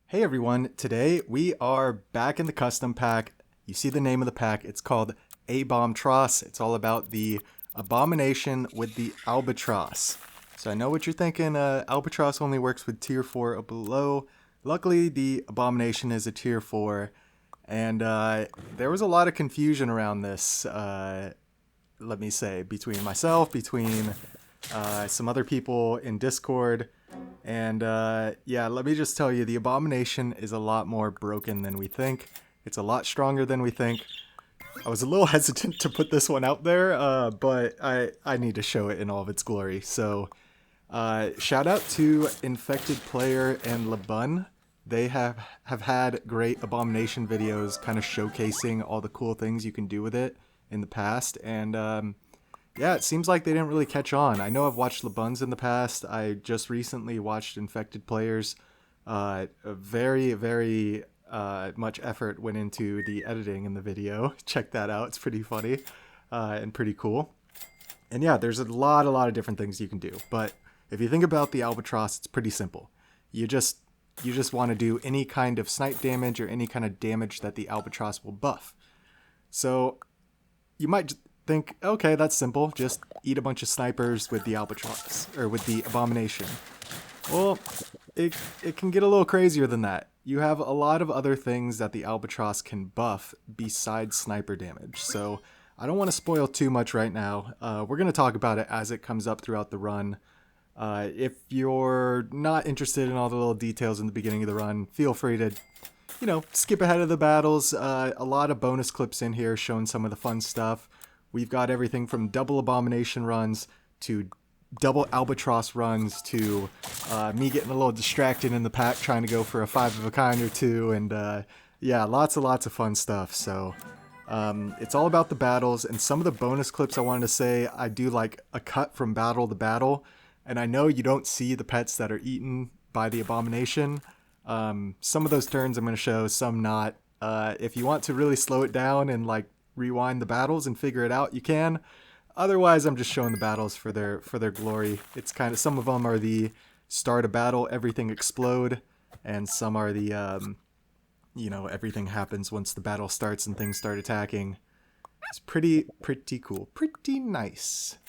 Hey everyone, today we are back in the custom pack. You see the name of the pack, it's called Abomtross. It's all about the Abomination with the Albatross. So I know what you're thinking, Albatross only works with tier 4 or below. Luckily the Abomination is a tier 4, and there was a lot of confusion around this, let me say, between myself, between some other people in Discord. And yeah, let me just tell you, the Abomination is a lot more broken than we think. It's a lot stronger than we think. I was a little hesitant to put this one out there, but I need to show it in all of its glory. So shout out to Infected Player and LeBun. They have had great Abomination videos kind of showcasing all the cool things you can do with it in the past. And yeah, it seems like they didn't really catch on. I know I've watched LeBuns in the past. I just recently watched Infected Players. Very much effort went into the editing in the video. Check that out. It's pretty funny and pretty cool. And yeah, there's a lot of different things you can do. But if you think about the Albatross, it's pretty simple. You just want to do any kind of snipe damage or any kind of damage that the Albatross will buff. So you might think, okay, that's simple. Just eat a bunch of snipers with the Albatross, or with the Abomination. Well, it can get a little crazier than that. You have a lot of other things that the Albatross can buff besides sniper damage. So I don't want to spoil too much right now. We're going to talk about it as it comes up throughout the run. If you're not interested in all the little details in the beginning of the run, feel free to, skip ahead of the battles. A lot of bonus clips in here showing some of the fun stuff. We've got everything from double Abomination runs to double Albatross runs to me getting a little distracted in the pack trying to go for a 5 of a kind or two, and yeah, lots of fun stuff. So it's all about the battles, and some of the bonus clips I wanted to say, I do like a cut from battle to battle, and I know you don't see the pets that are eaten by the Abomination. Some of those turns I'm going to show, some not. If you want to really slow it down and like rewind the battles and figure it out, you can. Otherwise, I'm just showing the battles for their glory. It's kind of, some of them are the start a battle, everything explode, and some are the everything happens once the battle starts and things start attacking. It's pretty cool, pretty nice.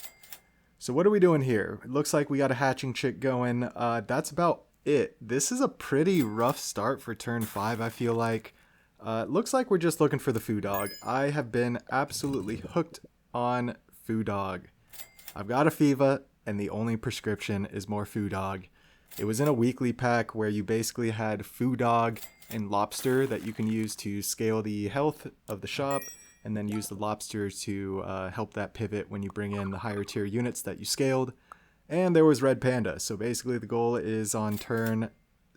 So what are we doing here? It looks like we got a hatching chick going. That's about it. This is a pretty rough start for turn 5, I feel like. It looks like we're just looking for the Foo Dog. I have been absolutely hooked on Foo Dog. I've got a FIVA, and the only prescription is more Foo Dog. It was in a weekly pack where you basically had Foo Dog and Lobster that you can use to scale the health of the shop, and then use the Lobster to help that pivot when you bring in the higher tier units that you scaled. And there was Red Panda, so basically the goal is on turn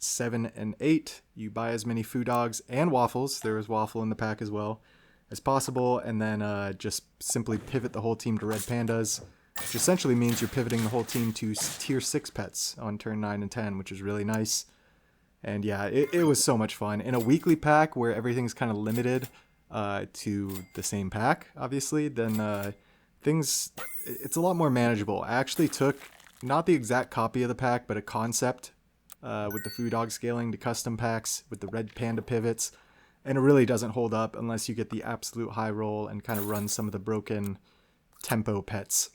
7 and 8, you buy as many Foo Dogs and Waffles, there was Waffle in the pack as well, as possible, and then just simply pivot the whole team to Red Pandas, which essentially means you're pivoting the whole team to tier 6 pets on turn 9 and 10, which is really nice. And yeah, it was so much fun. In a weekly pack where everything's kind of limited to the same pack, obviously, then it's a lot more manageable. I actually took, not the exact copy of the pack, but a concept with the Foo Dog scaling to custom packs with the Red Panda pivots, and it really doesn't hold up unless you get the absolute high roll and kind of run some of the broken tempo pets.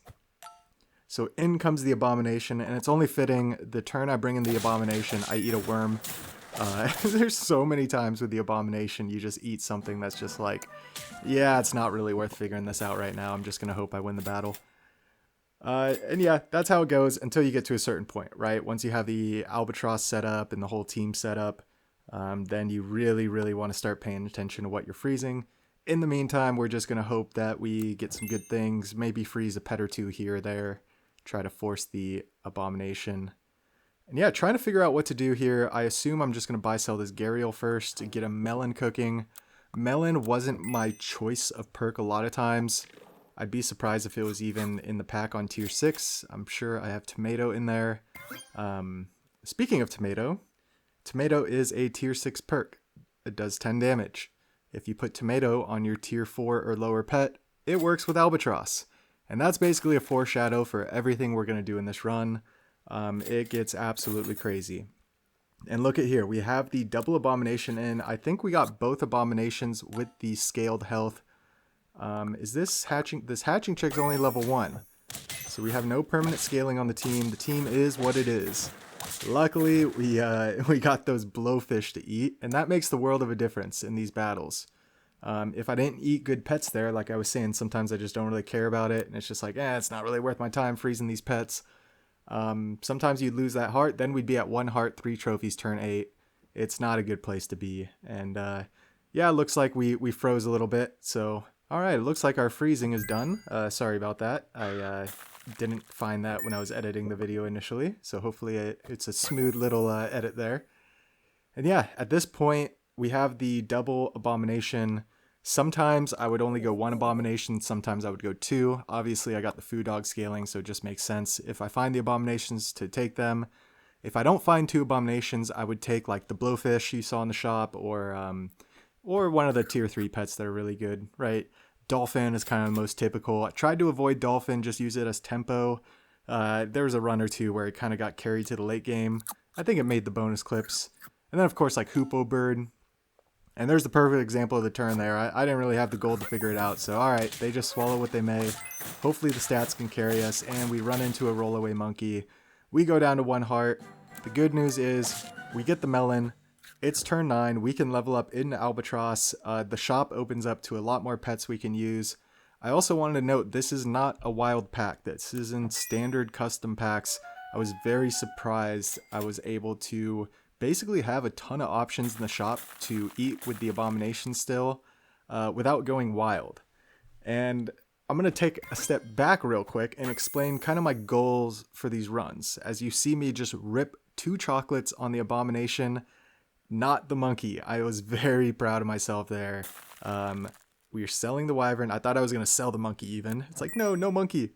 So in comes the Abomination, and it's only fitting the turn I bring in the Abomination, I eat a worm. There's so many times with the Abomination you just eat something that's just like, yeah, it's not really worth figuring this out right now, I'm just gonna hope I win the battle. And yeah, that's how it goes until you get to a certain point, right? Once you have the Albatross set up and the whole team set up, then you really want to start paying attention to what you're freezing. In the meantime, we're just going to hope that we get some good things, maybe freeze a pet or two here or there, try to force the Abomination. And yeah, trying to figure out what to do here. I assume I'm just going to buy sell this Gariel first to get a Melon cooking. Melon wasn't my choice of perk a lot of times. I'd be surprised if it was even in the pack on tier 6. I'm sure I have Tomato in there. Speaking of Tomato, Tomato is a tier 6 perk. It does 10 damage. If you put Tomato on your tier 4 or lower pet, it works with Albatross. And that's basically a foreshadow for everything we're going to do in this run. It gets absolutely crazy. And look at here, we have the double Abomination in. I think we got both Abominations with the scaled health. Is this hatching? This hatching chick's only level 1. So we have no permanent scaling on the team. The team is what it is. Luckily, we got those blowfish to eat, and that makes the world of a difference in these battles. If I didn't eat good pets there, like I was saying, sometimes I just don't really care about it, and it's just like, it's not really worth my time freezing these pets. Sometimes you'd lose that heart, then we'd be at 1 heart, 3 trophies, turn 8. It's not a good place to be. And yeah, it looks like we froze a little bit. So, alright, it looks like our freezing is done. Sorry about that. I didn't find that when I was editing the video initially. So hopefully it's a smooth little edit there. And yeah, at this point, we have the double Abomination. Sometimes I would only go 1 Abomination, sometimes I would go 2. Obviously, I got the food dog scaling, so it just makes sense if I find the Abominations to take them. If I don't find 2 Abominations, I would take like the Blowfish you saw in the shop, or one of the tier 3 pets that are really good, right? Dolphin is kind of the most typical. I tried to avoid Dolphin, just use it as tempo. There was a run or two where it kind of got carried to the late game. I think it made the bonus clips. And then, of course, like Hoopo Bird. And there's the perfect example of the turn there. I didn't really have the gold to figure it out. So, alright, they just swallow what they may. Hopefully the stats can carry us. And we run into a rollaway monkey. We go down to 1 heart. The good news is we get the melon. It's turn 9. We can level up into Albatross. The shop opens up to a lot more pets we can use. I also wanted to note this is not a wild pack. This is in standard custom packs. I was very surprised I was able to basically have a ton of options in the shop to eat with the Abomination still without going wild. And I'm going to take a step back real quick and explain kind of my goals for these runs. As you see me just rip 2 chocolates on the Abomination, not the monkey. I was very proud of myself there. We were selling the wyvern. I thought I was going to sell the monkey even. It's like, no monkey.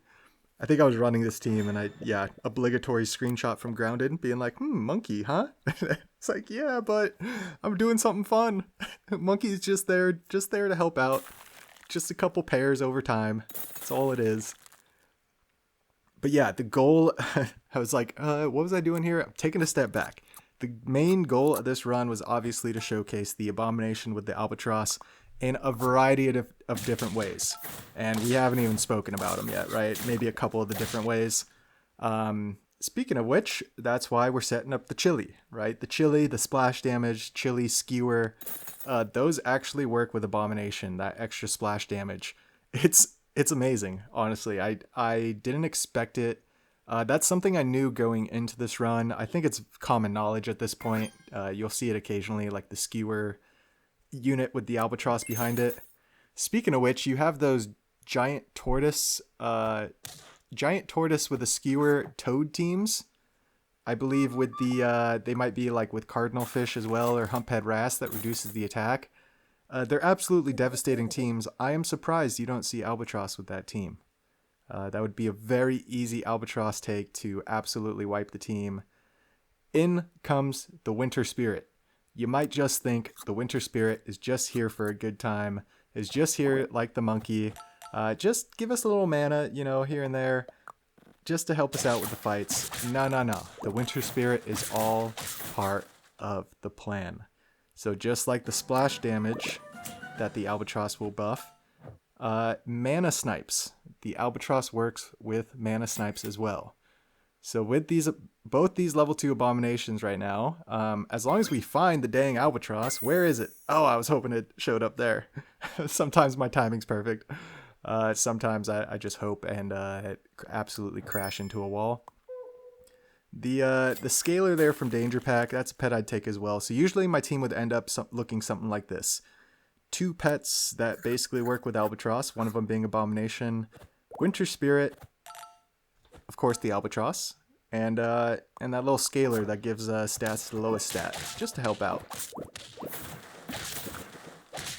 I think I was running this team and obligatory screenshot from Grounded being like, monkey, huh? It's like, yeah, but I'm doing something fun. Monkey's just there to help out. Just a couple pairs over time. That's all it is. But yeah, the goal, I was like, what was I doing here? I'm taking a step back. The main goal of this run was obviously to showcase the Abomination with the Albatross in a variety of different ways. And we haven't even spoken about them yet, right? Maybe a couple of the different ways. Speaking of which, that's why we're setting up the chili, right? The chili, the splash damage, chili skewer, those actually work with Abomination, that extra splash damage. It's amazing, honestly. I didn't expect it. That's something I knew going into this run. I think it's common knowledge at this point. You'll see it occasionally, like the skewer unit with the Albatross behind it. Speaking of which, you have those giant tortoise with a skewer toad teams. I believe with the they might be like with cardinal fish as well, or humphead wrasse that reduces the attack. They're absolutely devastating teams. I am surprised you don't see Albatross with that team. That would be a very easy Albatross take to absolutely wipe the team. In comes the Winter Spirit. You might just think the Winter Spirit is just here for a good time, is just here like the monkey. Just give us a little mana, here and there, just to help us out with the fights. No. The Winter Spirit is all part of the plan. So just like the splash damage that the Albatross will buff, mana snipes. The Albatross works with mana snipes as well. So with both these level 2 Abominations right now, as long as we find the dang Albatross, where is it? Oh, I was hoping it showed up there. Sometimes my timing's perfect. Sometimes I just hope and absolutely crash into a wall. The scaler there from Danger Pack, that's a pet I'd take as well. So usually my team would end up looking something like this. 2 pets that basically work with Albatross, one of them being Abomination, Winter Spirit, of course the Albatross, and that little scaler that gives stats to the lowest stat, just to help out.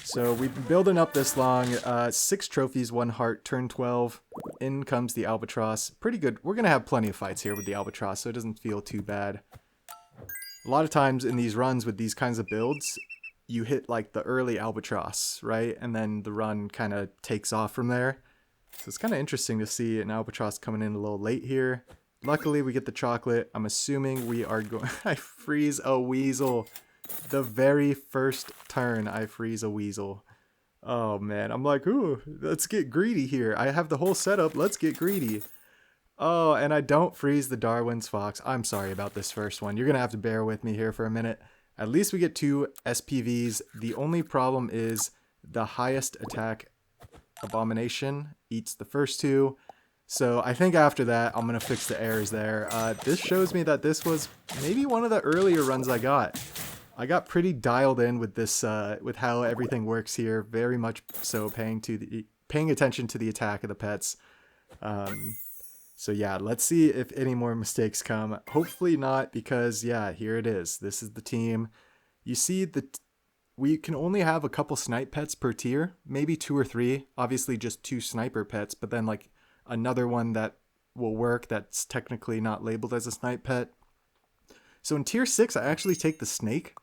So we've been building up this long, 6 trophies, 1 heart, turn 12, in comes the Albatross. Pretty good. We're going to have plenty of fights here with the Albatross, so it doesn't feel too bad. A lot of times in these runs with these kinds of builds, you hit like the early Albatross, right? And then the run kind of takes off from there. So it's kind of interesting to see an Albatross coming in a little late here. Luckily, we get the chocolate. I'm assuming we are going... I freeze a weasel. The very first turn, I freeze a weasel. Oh, man. I'm like, ooh, let's get greedy here. I have the whole setup. Let's get greedy. Oh, and I don't freeze the Darwin's Fox. I'm sorry about this first one. You're going to have to bear with me here for a minute. At least we get 2 SPVs. The only problem is the highest attack Abomination eats the first 2. So I think after that, I'm going to fix the errors there. This shows me that this was maybe one of the earlier runs I got. I got pretty dialed in with this, with how everything works here. Very much so paying attention to the attack of the pets. So yeah, let's see if any more mistakes come. Hopefully not, because yeah, here it is. This is the team. You see we can only have a couple snipe pets per tier, maybe 2 or 3. Obviously just 2 sniper pets, but then like another one that will work that's technically not labeled as a snipe pet. So in tier 6, I actually take the snake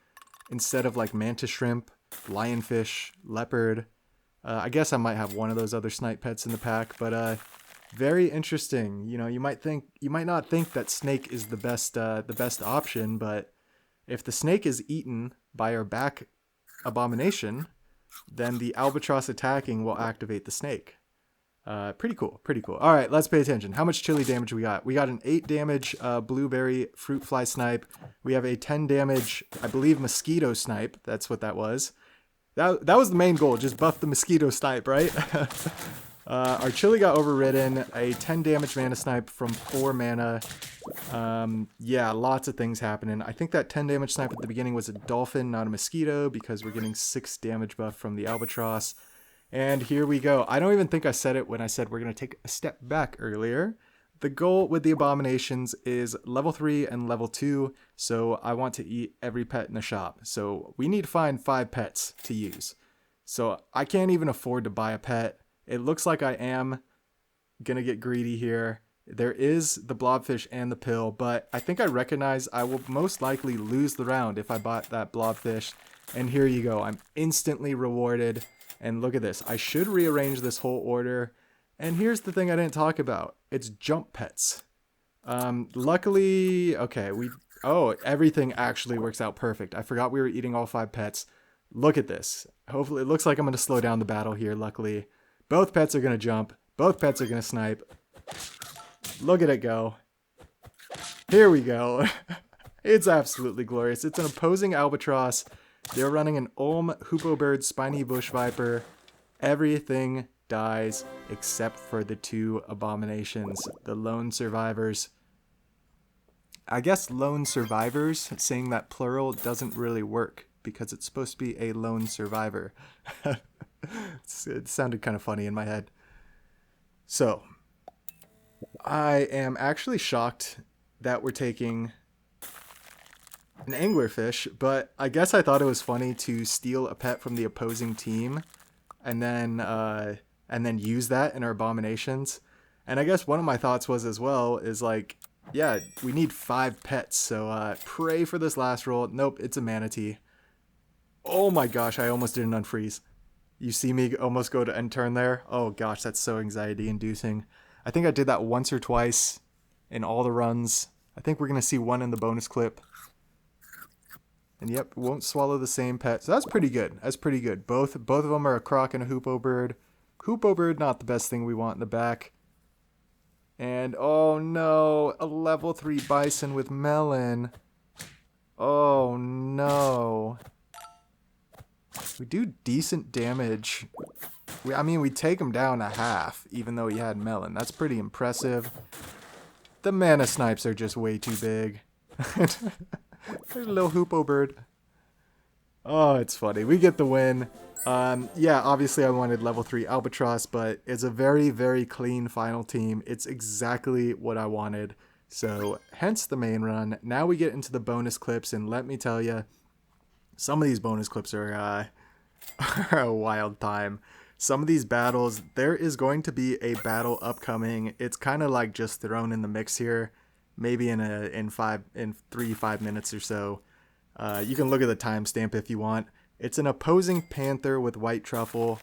instead of like mantis shrimp, lionfish, leopard. I guess I might have one of those other snipe pets in the pack, but very interesting. You know, you might not think that snake is the best option, but if the snake is eaten by our back abomination, then the albatross attacking will activate the snake. Pretty cool, pretty cool. All right, let's pay attention. How much chili damage we got? We got an 8 damage blueberry fruit fly snipe. We have a 10 damage, I believe, mosquito snipe. That's what that was. That was the main goal, just buff the mosquito snipe, right? Our chili got overridden. A 10 damage mana snipe from 4 mana. Yeah, lots of things happening. I think that 10 damage snipe at the beginning was a dolphin, not a mosquito, because we're getting 6 damage buff from the albatross. And here we go. I don't even think I said it when I said we're going to take a step back earlier. The goal with the abominations is level 3 and level 2, so I want to eat every pet in the shop. So we need to find 5 pets to use. So I can't even afford to buy a pet. It looks like I am going to get greedy here. There is the blobfish and the pill, but I think I recognize I will most likely lose the round if I bought that blobfish. And here you go. I'm instantly rewarded. And look at this. I should rearrange this whole order. And here's the thing I didn't talk about. It's jump pets. Luckily, okay, everything actually works out perfect. I forgot we were eating all 5 pets. Look at this. Hopefully, it looks like I'm going to slow down the battle here, luckily. Both pets are going to jump. Both pets are going to snipe. Look at it go. Here we go. It's absolutely glorious. It's an opposing albatross. They're running an Olm, Hoopoe Bird, Spiny Bush Viper. Everything dies except for the 2 abominations, the lone survivors. I guess lone survivors, saying that plural doesn't really work because it's supposed to be a lone survivor. It sounded kind of funny in my head. So, I am actually shocked that we're taking an anglerfish, but I guess I thought it was funny to steal a pet from the opposing team and then use that in our abominations. And I guess one of my thoughts was as well is like, yeah, we need 5 pets, so pray for this last roll. Nope, it's a manatee. Oh my gosh, I almost did an unfreeze. You see me almost go to end turn there? Oh gosh, that's so anxiety inducing. I think I did that once or twice in all the runs. I think we're going to see one in the bonus clip. And yep, won't swallow the same pet. So that's pretty good. That's pretty good. Both of them are a croc and a hoopoe bird. Hoopoe bird, not the best thing we want in the back. And oh no, a level 3 bison with melon. Oh no. We do decent damage. I mean, we take him down a half, even though he had melon. That's pretty impressive. The mana snipes are just way too big. There's a little hoopoe bird. Oh, it's funny. We get the win. Yeah, obviously I wanted level 3 Albatross, but it's a very, very clean final team. It's exactly what I wanted. So, hence the main run. Now we get into the bonus clips, and let me tell you, some of these bonus clips are a wild time. Some of these battles, there is going to be a battle upcoming. It's kind of like just thrown in the mix here. Maybe in 3-5 minutes or so. You can look at the timestamp if you want. It's an opposing Panther with white truffle.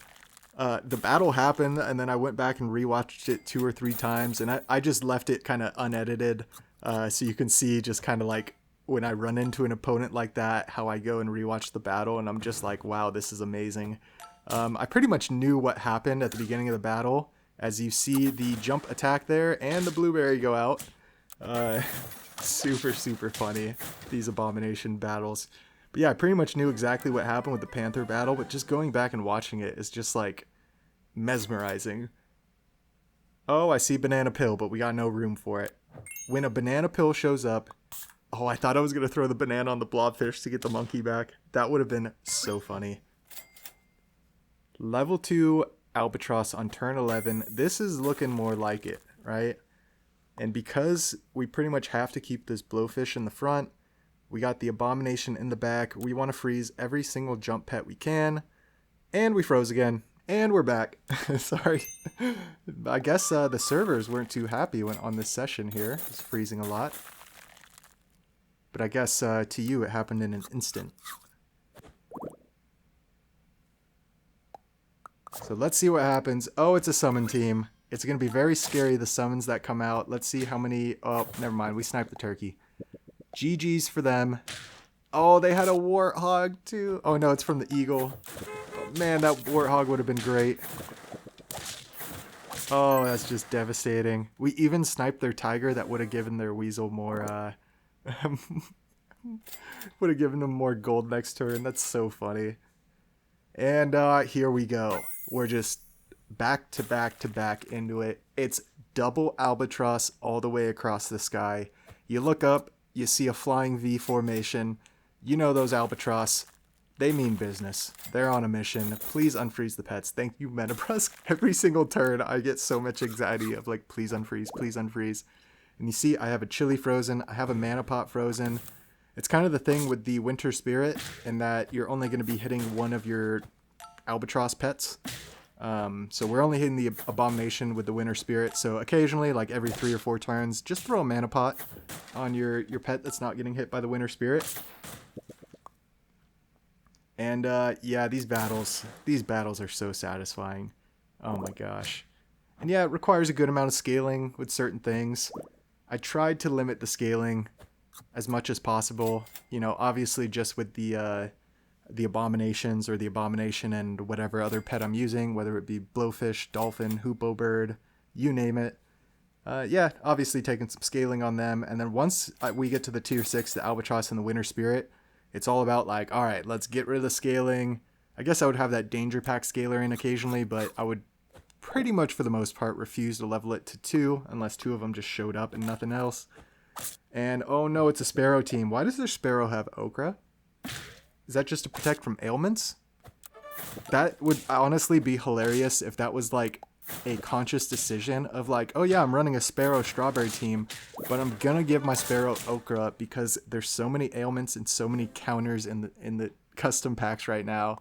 The battle happened, and then I went back and rewatched it 2 or 3 times, and I just left it kind of unedited, so you can see just kind of like when I run into an opponent like that, how I go and rewatch the battle, and I'm just like, wow, this is amazing. I pretty much knew what happened at the beginning of the battle, as you see the jump attack there and the blueberry go out. Super, super funny, these Abomination battles. But yeah, I pretty much knew exactly what happened with the Panther battle, but just going back and watching it is just like mesmerizing. Oh, I see banana pill, but we got no room for it. When a banana pill shows up, oh, I thought I was going to throw the banana on the blobfish to get the monkey back. That would have been so funny. Level 2 Albatross on turn 11. This is looking more like it, right? And because we pretty much have to keep this blowfish in the front, we got the Abomination in the back. We want to freeze every single jump pet we can. And we froze again. And we're back. Sorry. I guess the servers weren't too happy on this session here. It's freezing a lot. But I guess to you it happened in an instant. So let's see what happens. Oh, it's a summon team. It's going to be very scary, the summons that come out. Let's see how many... Oh, never mind. We sniped the turkey. GG's for them. Oh, they had a warthog too. Oh no, it's from the eagle. Oh, man, that warthog would have been great. Oh, that's just devastating. We even sniped their tiger. That would have given their weasel more... would have given them more gold next turn. That's so funny. And here we go. We're just back to back to back into it. It's double Albatross all the way across the sky. You look up, you see a flying V formation. You know those Albatross. They mean business. They're on a mission. Please unfreeze the pets. Thank you, Brusk. Every single turn, I get so much anxiety of like, please unfreeze, please unfreeze. And you see, I have a chili frozen. I have a mana pot frozen. It's kind of the thing with the Winter Spirit in that you're only going to be hitting one of your Albatross pets. So we're only hitting the Abomination with the Winter Spirit. So occasionally, like every 3 or 4 turns, just throw a mana pot on your pet that's not getting hit by the Winter Spirit. And yeah, these battles are so satisfying. Oh my gosh. And yeah, it requires a good amount of scaling with certain things. I tried to limit the scaling as much as possible. You know, obviously just with the Abominations or the Abomination and whatever other pet I'm using, whether it be Blowfish, Dolphin, Hoopoe Bird, you name it. Yeah, obviously taking some scaling on them. And then once we get to the tier 6, the Albatross and the Winter Spirit, it's all about like, all right, let's get rid of the scaling. I guess I would have that Danger Pack scaler in occasionally, but I would pretty much for the most part refuse to level it to 2 unless 2 of them just showed up and nothing else. And oh no, it's a Sparrow team. Why does their Sparrow have Okra? Is that just to protect from ailments? That would honestly be hilarious if that was like a conscious decision of like, oh yeah, I'm running a Sparrow Strawberry team, but I'm gonna give my Sparrow Okra because there's so many ailments and so many counters in the custom packs right now.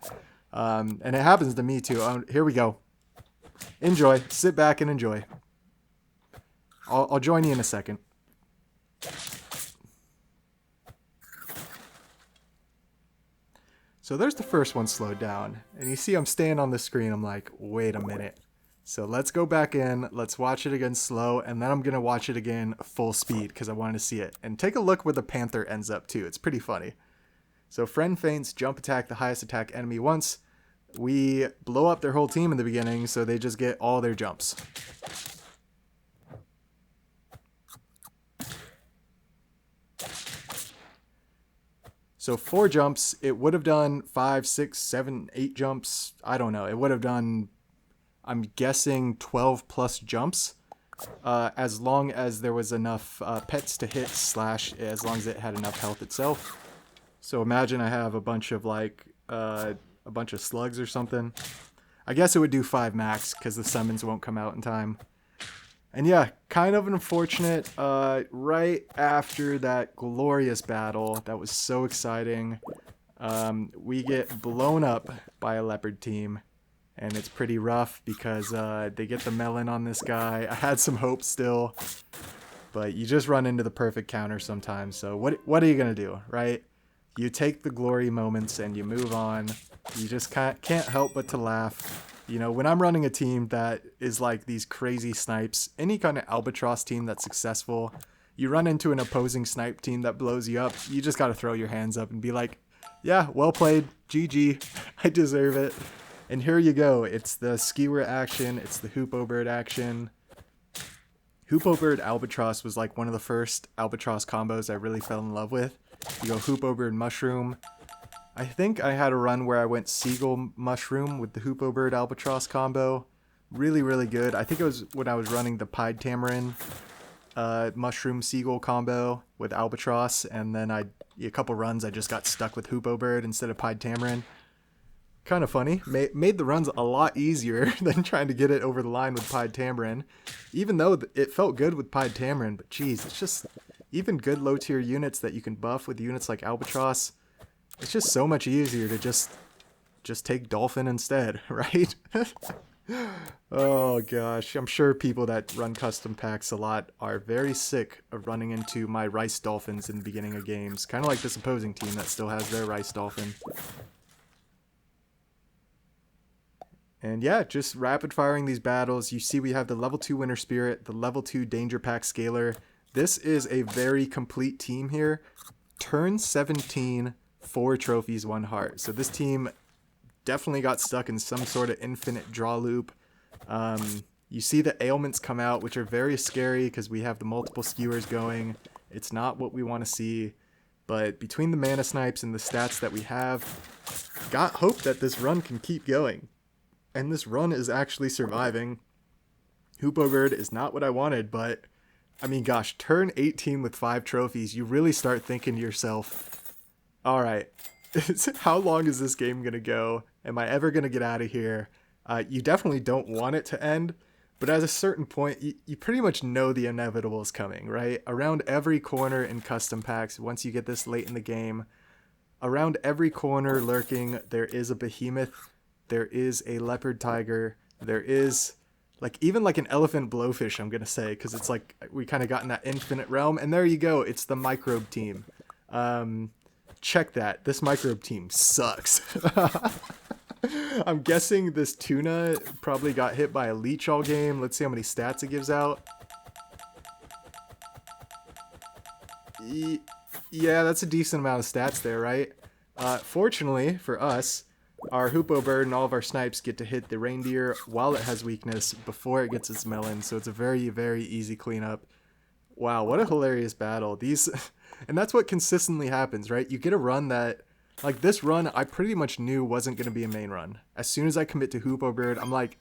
And it happens to me too. Here we go. Enjoy. Sit back and enjoy. I'll join you in a second. So there's the first one slowed down. And you see I'm staying on the screen. I'm like, wait a minute. So let's go back in. Let's watch it again slow. And then I'm going to watch it again full speed because I wanted to see it. And take a look where the Panther ends up too. It's pretty funny. So friend feints, jump attack the highest attack enemy once. We blow up their whole team in the beginning so they just get all their jumps. So 4 jumps, it would have done 5, 6, 7, 8 jumps. I don't know. It would have done, I'm guessing, 12 plus jumps. As long as there was enough pets to hit, slash, as long as it had enough health itself. So imagine I have a bunch of like, a bunch of slugs or something. I guess it would do 5 max because the summons won't come out in time. And yeah, kind of unfortunate, right after that glorious battle, that was so exciting, we get blown up by a leopard team, and it's pretty rough because they get the melon on this guy. I had some hope still, but you just run into the perfect counter sometimes, so what are you going to do, right? You take the glory moments and you move on. You just can't help but to laugh. You know, when I'm running a team that is like these crazy snipes, any kind of Albatross team that's successful, you run into an opposing snipe team that blows you up, you just got to throw your hands up and be like, yeah, well played, GG, I deserve it. And here you go, it's the skewer action, it's the Hoopo Bird action. Hoopo Bird Albatross was like one of the first Albatross combos I really fell in love with. You go Hoopo Bird Mushroom. I think I had a run where I went Seagull Mushroom with the Hoopo Bird Albatross combo. Really, really good. I think it was when I was running the Pied Tamarin Mushroom Seagull combo with Albatross, and then a couple runs I just got stuck with Hoopo Bird instead of Pied Tamarin. Kind of funny. Made the runs a lot easier than trying to get it over the line with Pied Tamarin. Even though it felt good with Pied Tamarin, but geez, it's just even good low tier units that you can buff with units like Albatross. It's just so much easier to just take Dolphin instead, right? Oh gosh, I'm sure people that run custom packs a lot are very sick of running into my Rice Dolphins in the beginning of games. Kind of like this opposing team that still has their Rice Dolphin. And yeah, just rapid firing these battles. You see we have the level 2 Winter Spirit, the level 2 Danger Pack Scaler. This is a very complete team here. Turn 17, 4 trophies, 1 heart. So this team definitely got stuck in some sort of infinite draw loop. You see the ailments come out, which are very scary because we have the multiple skewers going. It's not what we want to see. But between the mana snipes and the stats that we have, got hope that this run can keep going. And this run is actually surviving. Hoopo Bird is not what I wanted, but I mean, gosh, turn 18 with 5 trophies, you really start thinking to yourself, all right, how long is this game going to go? Am I ever going to get out of here? You definitely don't want it to end, but at a certain point, you pretty much know the inevitable is coming, right? Around every corner in custom packs, once you get this late in the game, around every corner lurking, there is a behemoth, there is a leopard tiger, there is like even like an elephant blowfish, I'm gonna say, because it's like we kind of got in that infinite realm. And there you go, it's the microbe team. Check that, this microbe team sucks. I'm guessing this tuna probably got hit by a leech all game. Let's see how many stats it gives out. Yeah, that's a decent amount of stats there, right? Fortunately for us, our Hoopo Bird and all of our snipes get to hit the reindeer while it has weakness before it gets its melon, so it's a very, very easy cleanup. Wow, what a hilarious battle. And that's what consistently happens, right? You get a run that, like this run, I pretty much knew wasn't going to be a main run. As soon as I commit to Hoopo Bird, I'm like,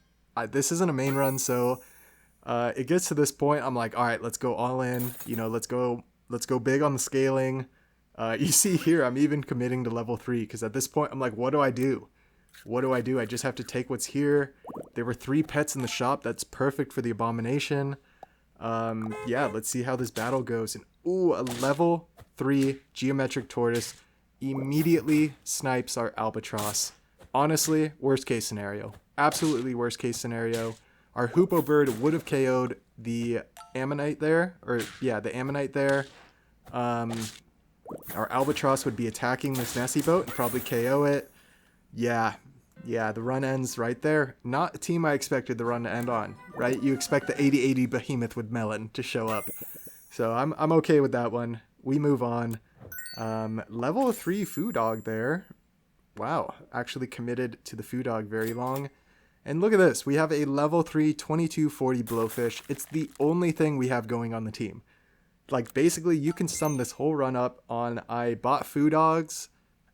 this isn't a main run, so it gets to this point, I'm like, all right, let's go all in, you know, let's go big on the scaling. You see here, I'm even committing to level 3 because at this point, I'm like, what do I do? What do I do? I just have to take what's here. There were 3 pets in the shop. That's perfect for the Abomination. Yeah, let's see how this battle goes. And ooh, a level 3 Geometric Tortoise immediately snipes our Albatross. Honestly, worst case scenario. Absolutely worst case scenario. Our Hoopo Bird would have KO'd the Ammonite there. Or, yeah, the Ammonite there. Our Albatross would be attacking this Nessie boat and probably KO it. Yeah, the run ends right there. Not a team I expected the run to end on, right? You expect the 80-80 behemoth with melon to show up. So I'm okay with that one. We move on. Level 3 Foo Dog there. Wow, actually committed to the Foo Dog very long. And look at this. We have a level 3 2240 Blowfish. It's the only thing we have going on the team. Like, basically, you can sum this whole run up on I bought Foo Dogs,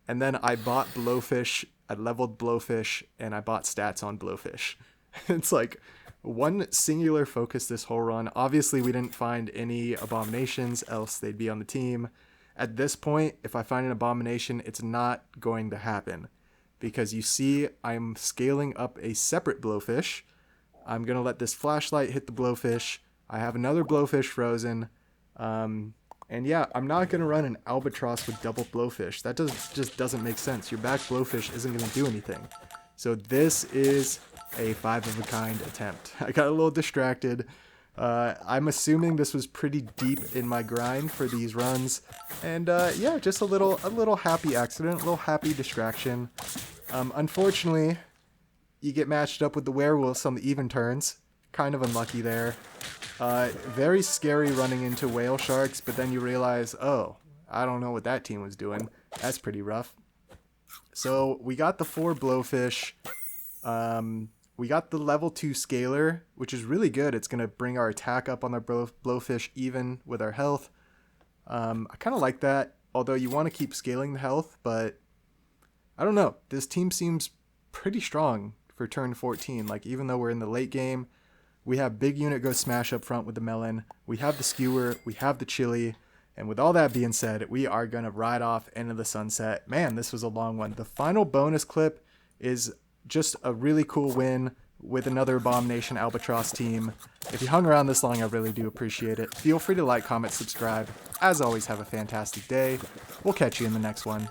and then I bought Blowfish, I leveled Blowfish, and I bought stats on Blowfish. It's like one singular focus this whole run. Obviously, we didn't find any Abominations, else they'd be on the team. At this point, if I find an Abomination, it's not going to happen. Because you see, I'm scaling up a separate Blowfish. I'm going to let this flashlight hit the Blowfish. I have another Blowfish frozen. And yeah, I'm not going to run an Albatross with double Blowfish. That just doesn't make sense. Your back Blowfish isn't going to do anything. So this is a 5-of-a-kind attempt. I got a little distracted. I'm assuming this was pretty deep in my grind for these runs. And yeah, just a little happy accident, a little happy distraction. Unfortunately, you get matched up with the werewolves on the even turns. Kind of unlucky there. Very scary running into whale sharks, but then you realize, oh, I don't know what that team was doing. That's pretty rough. So we got the 4 blowfish. We got the level 2 scaler, which is really good. It's going to bring our attack up on the blowfish even with our health. I kind of like that, although you want to keep scaling the health, but I don't know. This team seems pretty strong for turn 14. Like, even though we're in the late game, we have big unit go smash up front with the melon. We have the skewer. We have the chili. And with all that being said, we are going to ride off into the sunset. Man, this was a long one. The final bonus clip is just a really cool win with another Abomination Albatross team. If you hung around this long, I really do appreciate it. Feel free to like, comment, subscribe. As always, have a fantastic day. We'll catch you in the next one.